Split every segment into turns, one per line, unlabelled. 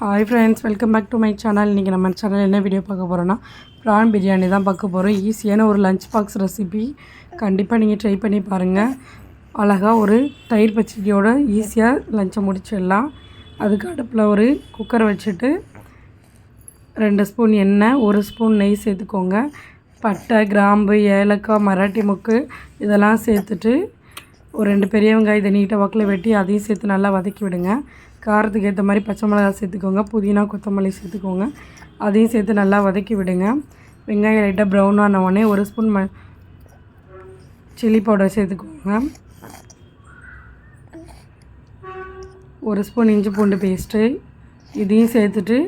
Hi friends, welcome back to my channel. இன்றைக்கி நம்ம channel என்ன வீடியோ பார்க்க போகிறோன்னா ப்ரான் பிரியாணி தான் பார்க்க போகிறோம். ஈஸியான ஒரு லஞ்ச் பாக்ஸ் ரெசிபி. கண்டிப்பாக நீங்கள் ட்ரை பண்ணி பாருங்கள். அழகாக ஒரு தயிர் பச்சடியோடு ஈஸியாக லஞ்சை முடிச்சிடலாம். அதுக்கு அடுப்பில் ஒரு குக்கரை வச்சுட்டு 2 ஸ்பூன் எண்ணெய், 1 ஸ்பூன் நெய் சேர்த்துக்கோங்க. பட்டை, கிராம்பு, ஏலக்காய், மராட்டி மொக்கு இதெல்லாம் சேர்த்துட்டு ஒரு 2 பெரிய வெங்காயம் இதை நீட்டாக வாக்கில் வெட்டி அதையும் சேர்த்து நல்லா வதக்கி விடுங்க. காரத்துக்கு ஏற்ற மாதிரி பச்சை மிளகாய் சேர்த்துக்கோங்க. புதினா, கொத்தமல்லி சேர்த்துக்கோங்க. அதையும் சேர்த்து நல்லா வதக்கி விடுங்க. வெங்காயம் லைட்டாக ப்ரௌன் ஆனவுடனே 1 ஸ்பூன் சில்லி பவுடர் சேர்த்துக்கோங்க. 1 ஸ்பூன் இஞ்சி பூண்டு பேஸ்ட்டு இதையும் சேர்த்துட்டு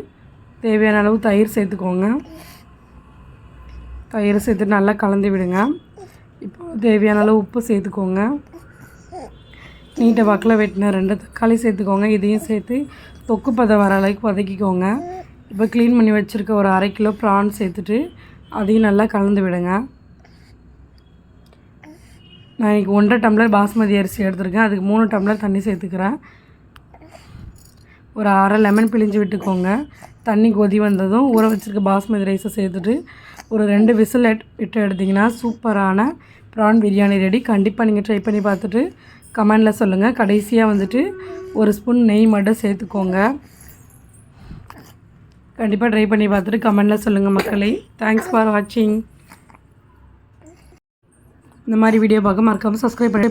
தேவையான அளவு தயிர் சேர்த்துக்கோங்க. தயிர் சேர்த்துட்டு நல்லா கலந்து விடுங்க. இப்போ தேவையான அளவு உப்பு சேர்த்துக்கோங்க. நீட்டை வாக்கில் வெட்டின 2 தக்காளி சேர்த்துக்கோங்க. இதையும் சேர்த்து தொக்கு பதம் வர அளவுக்கு வதக்கிக்கோங்க. இப்போ க்ளீன் பண்ணி வச்சுருக்க ஒரு 1/2 கிலோ ப்ரான் சேர்த்துட்டு அதையும் நல்லா கலந்து விடுங்க. நான் இன்றைக்கி 1.5 டம்ளர் பாஸ்மதி அரிசி எடுத்துருக்கேன். அதுக்கு 3 டம்ளர் தண்ணி சேர்த்துக்கிறேன். ஒரு 1/2 லெமன் பிழிஞ்சு விட்டுக்கோங்க. தண்ணி கொதி வந்ததும் ஊற வச்சுருக்க பாஸ்மதி ரைஸை சேர்த்துட்டு ஒரு 2 விசில் விட்டு எடுத்திங்கன்னா சூப்பரான ப்ரான் பிரியாணி ரெடி. கண்டிப்பாக நீங்கள் ட்ரை பண்ணி பார்த்துட்டு கமெண்டில் சொல்லுங்கள். கடைசியாக வந்துட்டு 1 ஸ்பூன் நெய் மட்டும் சேர்த்துக்கோங்க. கண்டிப்பாக ட்ரை பண்ணி பார்த்துட்டு கமெண்டில் சொல்லுங்கள் மக்களே. தேங்க்ஸ் ஃபார் வாட்சிங். இந்த மாதிரி வீடியோ பார்க்க மறக்காமல் சப்ஸ்கிரைப் பண்ணி